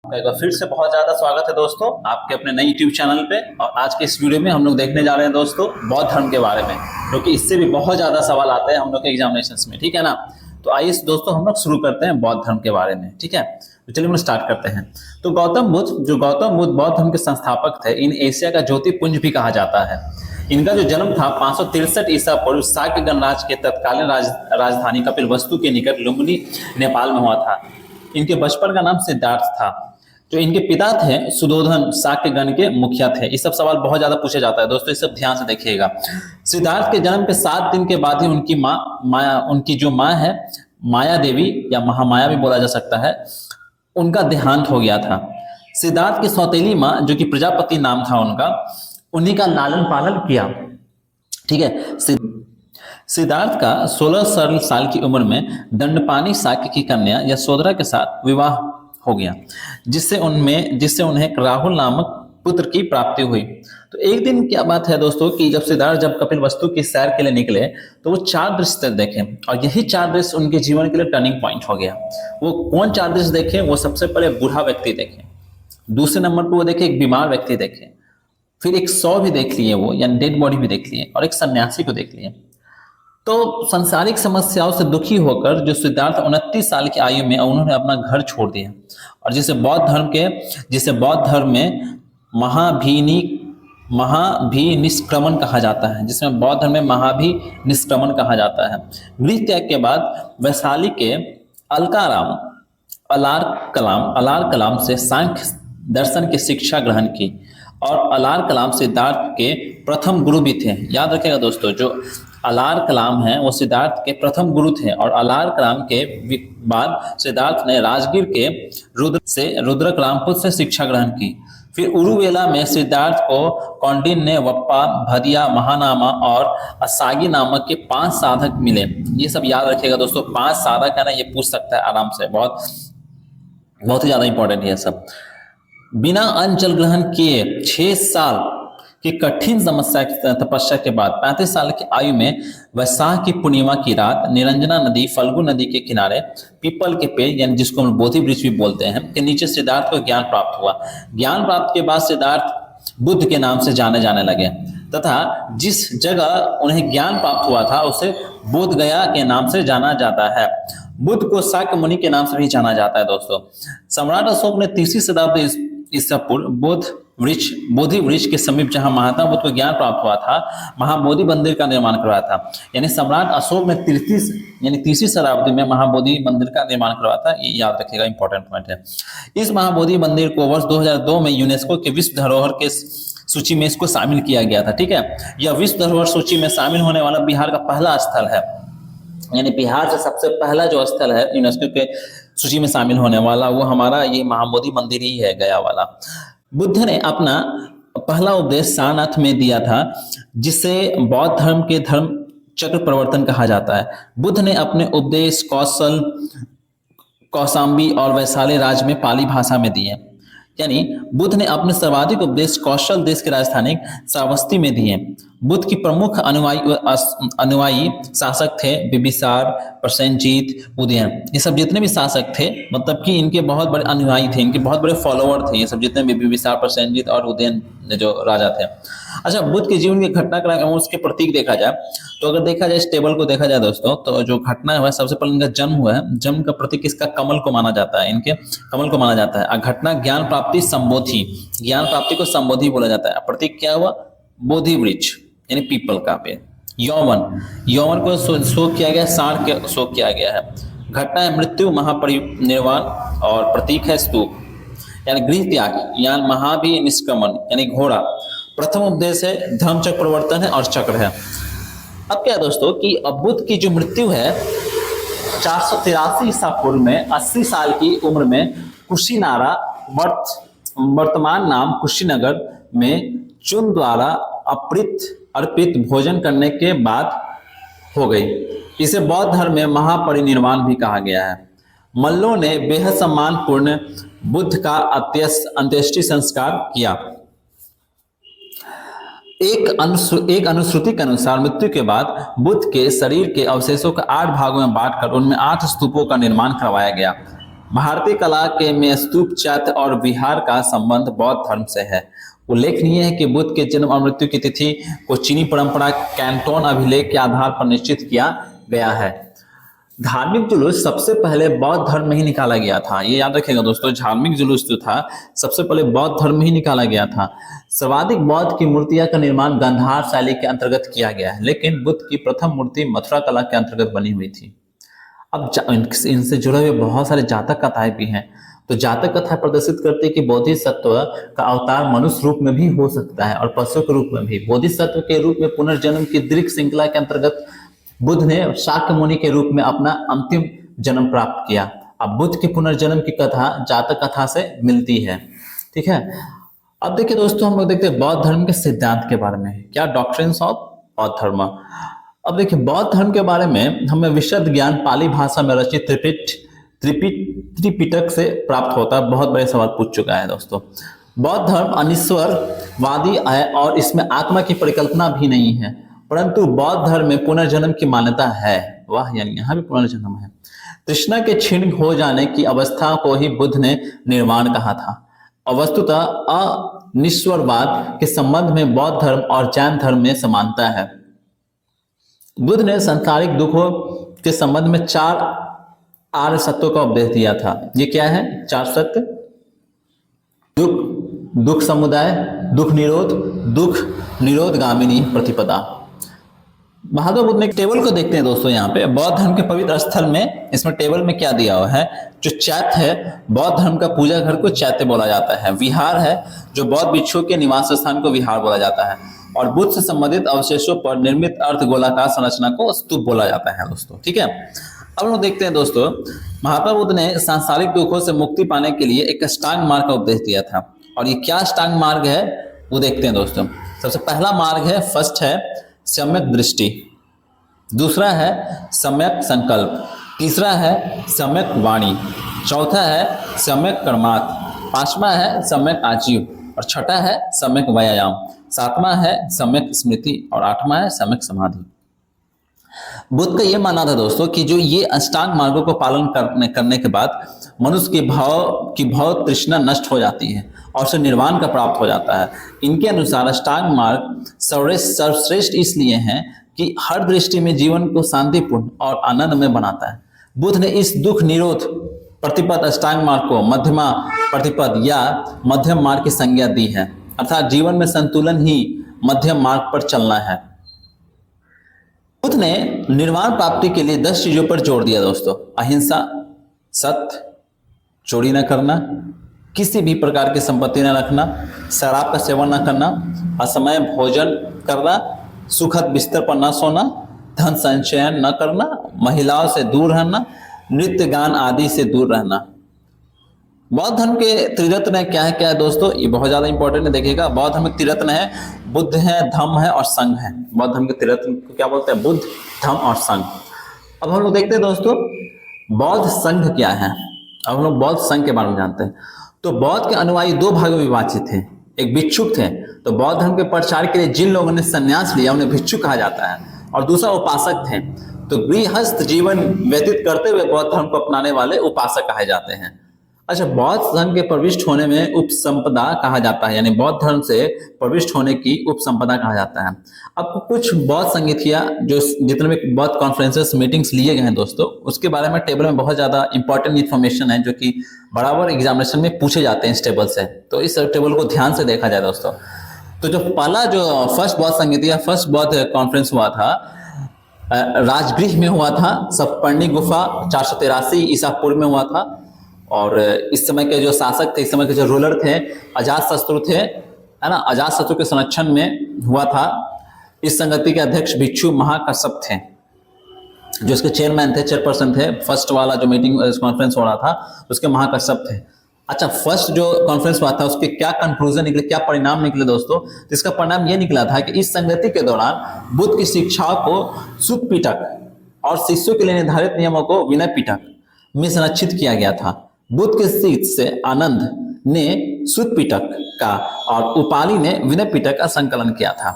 एक बार फिर से बहुत ज्यादा स्वागत है दोस्तों आपके अपने नए यूट्यूब चैनल पे। और आज के इस वीडियो में हम लोग देखने जा रहे हैं दोस्तों बौद्ध धर्म के बारे में, क्योंकि इससे भी बहुत ज्यादा सवाल आते हैं हम लोग के एग्जामिनेशंस में, ठीक है ना। तो आइए दोस्तों हम लोग शुरू करते हैं बौद्ध धर्म के बारे में, ठीक है। तो चलिए हम लोग स्टार्ट करते हैं। तो गौतम बुद्ध बौद्ध धर्म के संस्थापक थे। इन एशिया का ज्योतिपुंज भी कहा जाता है। इनका जो जन्म था 563 ईसा पूर्व शाक्य गणराज्य के तत्कालीन राजधानी कपिलवस्तु के निकट लुम्बिनी नेपाल में हुआ था। इनके बचपन का नाम सिद्धार्थ था। जो इनके पिता थे सुधोधन शाक्य गण के मुखिया थे। ये सब सवाल बहुत ज्यादा पूछा जाता है दोस्तों, ये सब ध्यान से देखिएगा। सिद्धार्थ के जन्म के 7 दिन के बाद ही उनकी जो माँ है माया देवी या महामाया भी बोला जा सकता है, उनका देहांत हो गया था। सिद्धार्थ की सौतेली माँ जो कि प्रजापति नाम था उनका, उन्हीं का लालन पालन किया, ठीक है। सिद्धार्थ का 16 साल की उम्र में दंडपानी शाक्य की कन्या यशोधरा के साथ विवाह हो गया, जिससे उन्हें राहुल नामक पुत्र की प्राप्ति हुई। तो एक दिन क्या बात है दोस्तों कि जब कपिलवस्तु की सैर के लिए निकले तो वो 4 दृश्य देखे, और यही 4 दृश्य उनके जीवन के लिए टर्निंग पॉइंट हो गया। वो कौन 4 दृश्य देखे? वो सबसे पहले बूढ़ा व्यक्ति देखे, दूसरे नंबर पर वो देखे एक बीमार व्यक्ति देखे, फिर एक 100 भी देख लिए वो यानी डेड बॉडी भी देख लिए, और एक सन्यासी को देख लिए। तो सांसारिक समस्याओं से दुखी होकर जो सिद्धार्थ 29 साल की आयु में उन्होंने अपना घर छोड़ दिया, और जिसे बौद्ध धर्म में महाभिनिष्क्रमण कहा जाता है, जिसमें बौद्ध धर्म में महाभिनिष्क्रमण कहा जाता है। गृह त्याग के बाद वैशाली के अलार कलाम से सांख्य दर्शन की शिक्षा ग्रहण की, और अलार कलाम सिद्धार्थ के प्रथम गुरु भी थे। याद रखिएगा दोस्तों, जो अलार कलाम है वो सिद्धार्थ के प्रथम गुरु थे, और अलार कलाम के बाद सिद्धार्थ ने राजगीर के रुद्र कलामपुर से शिक्षा ग्रहण की। फिर उरुवेला में सिद्धार्थ को कौंडिन्य ने वप्पा, भदिया, महानामा और असागी नामक के 5 साधक मिले। ये सब याद रखिएगा दोस्तों, 5 साधक है ना, ये पूछ सकता है आराम से, बहुत ही ज्यादा इंपॉर्टेंट है सब। बिना अन्न जल ग्रहण किए 6 साल की कठिन तपस्या के बाद 35 साल की आयु में वैशाख की पूर्णिमा की रात निरंजना नदी फल्गु नदी के किनारे पीपल के पेड़ यानी जिसको हम बोधि वृक्ष भी बोलते हैं के नीचे सिद्धार्थ को ज्ञान प्राप्त हुआ। ज्ञान प्राप्त के बाद सिद्धार्थ बुद्ध के नाम से जाने लगे, तथा जिस जगह उन्हें ज्ञान प्राप्त हुआ था उसे बोध गया के नाम से जाना जाता है। बुद्ध को शाक्य मुनि के नाम से भी जाना जाता है दोस्तों। सम्राट अशोक ने 3री शताब्दी ईसा पूर्व बोधि वृक्ष के समीप जहां महात्मा बुद्ध को ज्ञान प्राप्त हुआ था, महाबोधि मंदिर का निर्माण करवाया था। यानी सम्राट अशोक ने 3री शताब्दी में महाबोधि मंदिर का निर्माण करवाया था। ये याद रखिएगा, इंपॉर्टेंट पॉइंट है। इस महाबोधि मंदिर को वर्ष 2002 में यूनेस्को के विश्व धरोहर के सूची में इसको शामिल किया गया था, ठीक है। यह विश्व धरोहर सूची में शामिल होने वाला बिहार का पहला स्थल है, यानी बिहार से सबसे पहला जो स्थल है यूनेस्को के सूची में शामिल होने वाला वो हमारा ये महाबोधि मंदिर ही है, गया वाला। बुद्ध ने अपना पहला उपदेश सारनाथ में दिया था, जिसे बौद्ध धर्म के धर्म चक्र प्रवर्तन कहा जाता है। बुद्ध ने अपने उपदेश कौशाम्बी और वैशाली राज्य में पाली भाषा में दिए। यानी बुद्ध ने अपने सर्वाधिक उपदेश कौशल देश की राजधानी श्रावस्ती में दिए। बुद्ध की प्रमुख अनुयायी शासक थे बिंबिसार, प्रसेनजीत, उदयन। ये सब जितने भी शासक थे, मतलब कि इनके बहुत बड़े अनुयायी थे, इनके बहुत बड़े फॉलोअर थे ये सब जितने भी बिंबिसार, प्रसेनजीत और उदयन जो राजा थे। अच्छा, बुद्ध के जीवन के घटनाक्रम और उसके प्रतीक देखा जाए तो अगर देखा जाए इस टेबल को देखा जाए दोस्तों, तो जो घटना हुआ है सबसे पहले इनका जन्म हुआ है। जन्म का प्रतीक इसका कमल को माना जाता है, इनके कमल को माना जाता है। घटना ज्ञान प्राप्ति संबोधि, ज्ञान प्राप्ति को संबोधि बोला जाता है। प्रतीक क्या हुआ? बोधि वृक्ष यानी पीपल का पेड़। यौवन को शोक किया गया, सार के शोक किया गया है। घटना है मृत्यु, महापरिनिर्वाण, और प्रतीक है स्तूप यानी गृह त्याग यानी महाभिनिष्क्रमण यानी घोड़ा। प्रथम उपदेश है धर्मचक्र प्रवर्तन है और चक्र है। अब क्या है दोस्तों कि अब बुद्ध की जो मृत्यु है 483 ईसा पूर्व में 80 साल की उम्र में कुशीनारा वर्तमान नाम कुशीनगर में चुन द्वारा अर्पित भोजन करने के बाद हो गई। इसे बौद्ध धर्म में महापरिनिर्वाण भी कहा गया है। मल्लों ने बेहद सम्मानपूर्ण बुद्ध का अंत्येष्टि संस्कार किया। एक अनुश्रुति के अनुसार मृत्यु के बाद बुद्ध के शरीर के अवशेषों को 8 भागों में बांटकर उनमें 8 स्तूपों का निर्माण करवाया गया। भारतीय कला के में स्तूप, चैत्य और विहार का संबंध बौद्ध धर्म से है। उल्लेखनीय है कि बुद्ध के जन्म और मृत्यु की तिथि को चीनी परंपरा कैंटोन अभिलेख के आधार पर निश्चित किया गया है। धार्मिक जुलूस सबसे पहले बौद्ध धर्म में ही निकाला गया था। ये याद रखिएगा दोस्तों, धार्मिक जुलूस जो था सबसे पहले बौद्ध धर्म में ही निकाला गया था। सर्वाधिक बौद्ध की मूर्तियां का निर्माण गांधार शैली के अंतर्गत किया गया है, लेकिन बुद्ध की प्रथम मूर्ति मथुरा कला के अंतर्गत बनी हुई थी। अब इनसे जुड़े हुए बहुत सारे जातक कथाएं भी हैं। तो जातक कथा प्रदर्शित करते हैं कि बोधिसत्व का अवतार मनुष्य रूप में भी हो सकता है और पशु के रूप में भी। बोधिसत्व के रूप में पुनर्जन्म की दीर्घ श्रृंखला के अंतर्गत बुद्ध ने शाक्य मुनि के रूप में अपना अंतिम जन्म प्राप्त किया। अब बुद्ध के पुनर्जन्म की कथा जातक कथा से मिलती है। ठीक है, अब देखिए दोस्तों, हम लोग देखते हैं बौद्ध धर्म के सिद्धांत के बारे में। क्या डॉक्ट्रिन्स ऑफ बौद्ध धर्म। अब देखिए, बौद्ध धर्म के बारे में हमें विशद ज्ञान पाली भाषा में रचित त्रिपिटक से प्राप्त होता है। बहुत बड़े सवाल पूछ चुका है दोस्तों। बौद्ध धर्म अनिश्वरवादी है और इसमें आत्मा की परिकल्पना भी नहीं है, परंतु बौद्ध धर्म में पुनर्जन्म की मान्यता है। वाह, यानी यहाँ भी पुनर्जन्म है। तृष्णा के क्षीण हो जाने की अवस्था को ही बुद्ध ने निर्वाण कहा था। और वस्तुतः अनिश्वरवाद के संबंध में बौद्ध धर्म और जैन धर्म में समानता है। बुद्ध ने सांसारिक दुखों के संबंध में 4 आर्य सत्यों का उपदेश दिया था। ये क्या है? 4 सत्य: दुख समुदाय, दुख निरोध गामिनी प्रतिपदा। महात्मा बुद्ध ने टेबल को देखते हैं दोस्तों। यहाँ पे बौद्ध धर्म के पवित्र स्थल में, इसमें टेबल में क्या दिया हुआ है? जो चैत्य है, बौद्ध धर्म का पूजा घर को चैत्य बोला जाता है। विहार है, जो बौद्ध भिक्षुओं के निवास स्थान को विहार बोला जाता है। और बुद्ध से संबंधित अवशेषों पर निर्मित अर्ध गोलाकार संरचना को स्तूप बोला जाता है दोस्तों। ठीक है, अब हम देखते हैं दोस्तों, महात्मा बुद्ध ने सांसारिक दुखों से मुक्ति पाने के लिए एक अष्टांग मार्ग का उपदेश दिया था। और ये क्या अष्टांग मार्ग है वो देखते हैं दोस्तों। सबसे पहला मार्ग है, फर्स्ट है सम्यक दृष्टि, दूसरा है सम्यक संकल्प, तीसरा है सम्यक वाणी, चौथा है सम्यक कर्मार्थ, पांचवा है सम्यक आजीव, और छठा है सम्यक व्यायाम, सातवां है सम्यक स्मृति, और आठवां है सम्यक समाधि। बुद्ध का यह मानना था दोस्तों कि जो ये अष्टांग मार्गों को पालन करने के बाद मनुष्य की भाव तृष्णा नष्ट हो जाती है और उसे निर्वाण का प्राप्त हो जाता है। इनके अनुसार अष्टांग मार्ग सर्वश्रेष्ठ इसलिए हैं कि हर दृष्टि में जीवन को शांतिपूर्ण और आनंदमय बनाता है। बुद्ध ने इस दुख निरोध प्रतिपद अष्टांग मार्ग को मध्यमा प्रतिपद या मध्यम मार्ग की संज्ञा दी है, अर्थात जीवन में संतुलन ही मध्यम मार्ग पर चलना है। बुद्ध ने निर्वाण प्राप्ति के लिए 10 चीजों पर जोर दिया दोस्तों: अहिंसा, सत्य, चोरी न करना, किसी भी प्रकार की संपत्ति न रखना, शराब का सेवन न करना, असमय भोजन करना, सुखद बिस्तर पर न सोना, धन संचयन न करना, महिलाओं से दूर रहना, नृत्य गान आदि से दूर रहना। बौद्ध धर्म के त्रिरत्न क्या है दोस्तों? ये बहुत ज्यादा इंपॉर्टेंट है, देखिएगा। बौद्ध धर्म के त्रिरत्न है, बुद्ध है, धम्म है और संघ है। बौद्ध धर्म के त्रिरत्न को क्या बोलते हैं? बुद्ध, धम्म और संघ। अब हम लोग देखते हैं दोस्तों बौद्ध संघ क्या है। अब हम लोग बौद्ध संघ के बारे में जानते हैं। तो बौद्ध के अनुयायी 2 भागों में विभाजित थे। एक भिक्षुक थे, तो बौद्ध धर्म के प्रचार के लिए जिन लोगों ने संन्यास लिया उन्हें भिक्षुक कहा जाता है। और दूसरा उपासक थे, तो गृहस्थ जीवन व्यतीत करते हुए बौद्ध धर्म को अपनाने वाले उपासक कहे जाते हैं। अच्छा, बौद्ध धर्म के प्रविष्ट होने में उपसंपदा कहा जाता है, यानी बौद्ध धर्म से प्रविष्ट होने की उपसंपदा कहा जाता है। अब कुछ बौद्ध संगीतिया जो जितने भी बौद्ध कॉन्फ्रेंसेस मीटिंग्स लिए गए हैं दोस्तों, उसके बारे में टेबल में बहुत ज्यादा इंपॉर्टेंट इन्फॉर्मेशन है जो कि बराबर एग्जामिनेशन में पूछे जाते हैं इस टेबल से। तो इस टेबल को ध्यान से देखा जाए दोस्तों। तो जो फर्स्ट बौद्ध संगीतिया फर्स्ट बौद्ध कॉन्फ्रेंस हुआ था, राजगृह में हुआ था, सप्तपर्णी गुफा 483 ईसा पूर्व में हुआ था। और इस समय के जो शासक थे, इस समय के जो रूलर थे, अजातशत्रु थे, है ना। अजातशत्रु के संरक्षण में हुआ था। इस संगति के अध्यक्ष भिक्षु महाकश्यप थे, जो इसके चेयरमैन थे, चेयरपर्सन थे। फर्स्ट वाला जो मीटिंग कॉन्फ्रेंस हो रहा था उसके महाकश्यप थे। अच्छा, फर्स्ट जो कॉन्फ्रेंस हुआ था उसके क्या कंक्लूजन निकले, क्या परिणाम निकले दोस्तों? इसका परिणाम यह निकला था कि इस संगति के दौरान बुद्ध की शिक्षाओं को सुत पिटक और शिष्यों के लिए निर्धारित नियमों को विनय पिटक में संरक्षित किया गया था। बुद्ध के शिष्य से आनंद ने सुत पिटक का और उपाली ने विनय पिटक का संकलन किया था।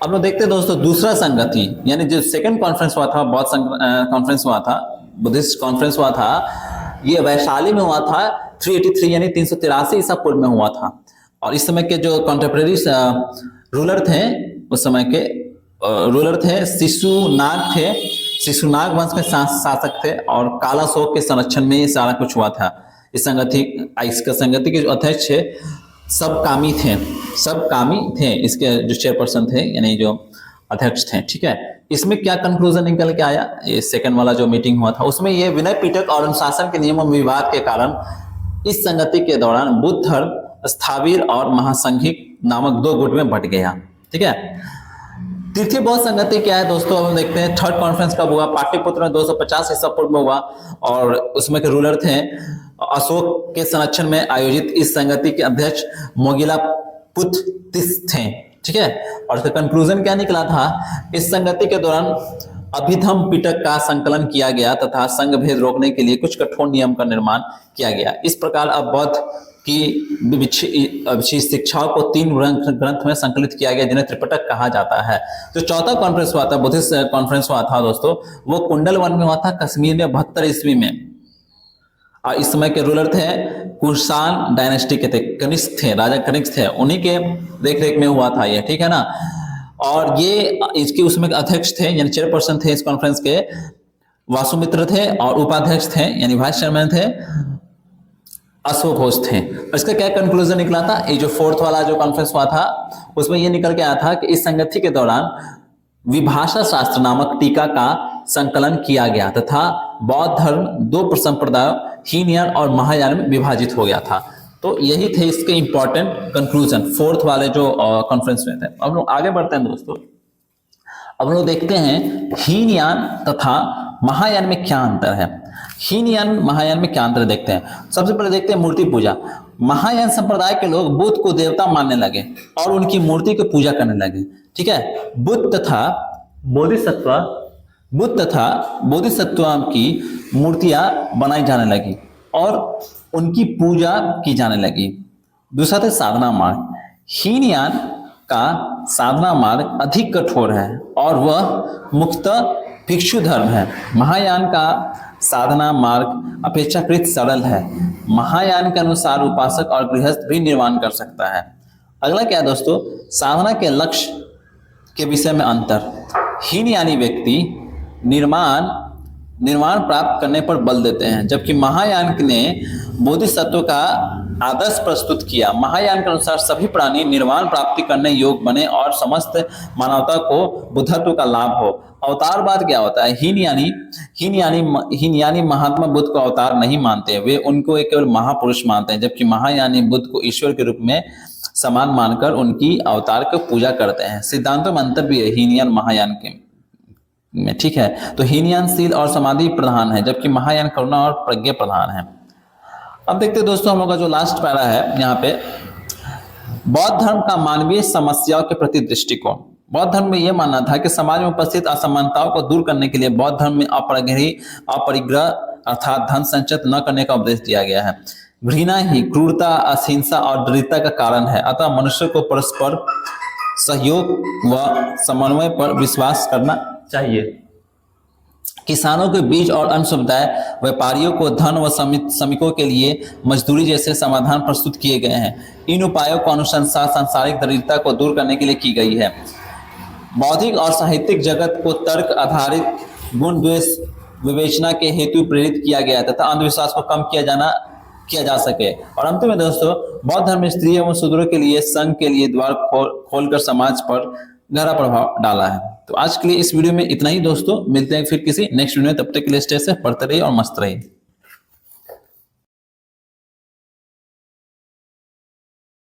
अब लोग देखते हैं दोस्तों दूसरा संगति, यानी जो सेकंड कॉन्फ्रेंस हुआ था, बौद्ध कॉन्फ्रेंस हुआ था, बुद्धिस्ट कॉन्फ्रेंस हुआ था, ये वैशाली में हुआ था 383 यानी 383 ईसा पूर्व में हुआ था। और इस समय के जो कंटेम्प्रेरी रूलर थे, उस समय के रूलर थे शिशुनाग वंश के शासक थे और काला शोक के संरक्षण में ये सारा कुछ हुआ था। इसका संगति के जो अध्यक्ष थे सब कामी थे, इसके जो चेयरपर्सन थे यानी जो अध्यक्ष थे। ठीक है, इसमें क्या कंक्लूजन निकल के आया, ये सेकंड वाला जो मीटिंग हुआ था उसमें ये विनय पिटक और अनुशासन के नियमों में विवाद के कारण इस संगति के दौरान बुद्ध धर्म, स्थावीर और महासंघिक नामक 2 गुट में बंट गया। ठीक है, तृतीय बौद्ध संगति क्या है दोस्तों, हम देखते हैं। थर्ड कॉन्फ्रेंस कब हुआ, पाटलिपुत्र में 250 ईसा पूर्व में हुआ और उसमें के रूलर थे अशोक के संरक्षण में आयोजित। इस संगति के अध्यक्ष मोगिलापुत्तिस थे। ठीक है, और इसका कंक्लूजन क्या निकला था, इस संगति के दौरान अभिधम पिटक का संकलन किया गया तथा संघ भेद रोकने के लिए कुछ कठोर नियम का निर्माण किया गया। इस प्रकार अब बौद्ध की शिक्षाओं को 3 ग्रंथ में संकलित किया गया जिन्हें त्रिपिटक कहा जाता है। जो चौथा कॉन्फ्रेंस हुआ था, बुद्धिस्ट कॉन्फ्रेंस हुआ था दोस्तों, वो कुंडल वन में हुआ था, कश्मीर में 72 ईस्वी में। और इस समय के रूलर थे कुषाण डायनेस्टी के थे, कनिष्क थे, राजा कनिष्क थे, उन्हीं के देखरेख में हुआ था ये। ठीक है ना, और ये इसके उसमें अध्यक्ष थे यानी चेयरपर्सन थे इस कॉन्फ्रेंस के वासुमित्र थे और उपाध्यक्ष थे यानी वाइस चेयरमैन थे अशोक घोष थे। इसका क्या कंक्लूजन निकला था, ये जो 4th वाला जो कॉन्फ्रेंस हुआ था उसमें ये निकल के आया था कि इस संगति के दौरान विभाषा शास्त्र नामक टीका का संकलन किया गया तथा बौद्ध धर्म 2 संप्रदायों हीनयान और महायान में विभाजित हो गया था। तो यही थे इसके इंपॉर्टेंट कंक्लूजन 4th वाले जो कॉन्फ्रेंस में थे। अब लोग आगे बढ़ते हैं दोस्तों, अब लोग देखते हैं हीनयान तथा महायान में क्या अंतर है। हीनयान महायान में क्या अंतर देखते हैं। सबसे पहले देखते हैं मूर्ति पूजा। महायान संप्रदाय के लोग बुद्ध को देवता मानने लगे और उनकी मूर्ति की पूजा करने लगे। ठीक है, बुद्ध तथा बोधिसत्व की मूर्तियां बनाई जाने लगी और उनकी पूजा की जाने लगी। दूसरा था साधना मार्ग। हीनयान का साधना मार्ग अधिक कठोर है और वह मुक्त भिक्षु धर्म है। महायान का साधना मार्ग अपेक्षाकृत सरल है। महायान के अनुसार उपासक और गृहस्थ भी निर्वाण कर सकता है। अगला क्या है दोस्तों, साधना के लक्ष्य के विषय में अंतर। हीनयानी व्यक्ति निर्वाण प्राप्त करने पर बल देते हैं जबकि महायान ने बोधिसत्व का आदर्श प्रस्तुत किया। महायान के अनुसार सभी प्राणी निर्वाण प्राप्ति करने योग्य बने और समस्त मानवता को बुद्धत्व का लाभ हो। अवतारवाद क्या होता है, हीनयानी महात्मा बुद्ध को अवतार नहीं मानते, वे उनको एक केवल महापुरुष मानते हैं जबकि महायानी बुद्ध को ईश्वर के रूप में समान मानकर उनकी अवतार को पूजा करते हैं। सिद्धांतों में अंतर भी है हीनयान महायान के में। ठीक है, तो हीनयान शील और समाधि प्रधान है जबकि महायान करुणा और प्रज्ञा प्रधान है। अब देखते हैं दोस्तों हम लोग का जो लास्ट पैरा है यहाँ पे, बौद्ध धर्म का मानवीय समस्याओं के प्रति दृष्टिकोण। बौद्ध धर्म में यह मानना था कि समाज में उपस्थित असमानताओं को दूर करने के लिए बौद्ध धर्म में अपरिग्रह अर्थात धन संचित न करने का उपदेश दिया गया है। घृणा ही क्रूरता, अहिंसा और दरिद्रता का कारण है, अतः मनुष्य को परस्पर सहयोग व समन्वय पर विश्वास करना चाहिए। किसानों के बीच और अन्य समुदाय व्यापारियों को धन व श्रमिकों के लिए मजदूरी जैसे समाधान प्रस्तुत किए गए हैं। इन उपायों को अनुशंसा सांसारिक दरिद्रता को दूर करने के लिए की गई है। बौद्धिक और साहित्यिक जगत को तर्क आधारित गुण द्वेष विवेचना के हेतु प्रेरित किया गया तथा अंधविश्वास को कम किया जा सके। और अंत में दोस्तों बौद्ध धर्म में स्त्री एवं शूद्रों के लिए संघ के लिए द्वार खोलकर समाज पर गहरा प्रभाव डाला है। तो आज के लिए इस वीडियो में इतना ही दोस्तों, मिलते हैं फिर किसी नेक्स्ट वीडियो में। तब तक के लिए स्टे सेफ, पढ़ते रहिए और मस्त रहिए।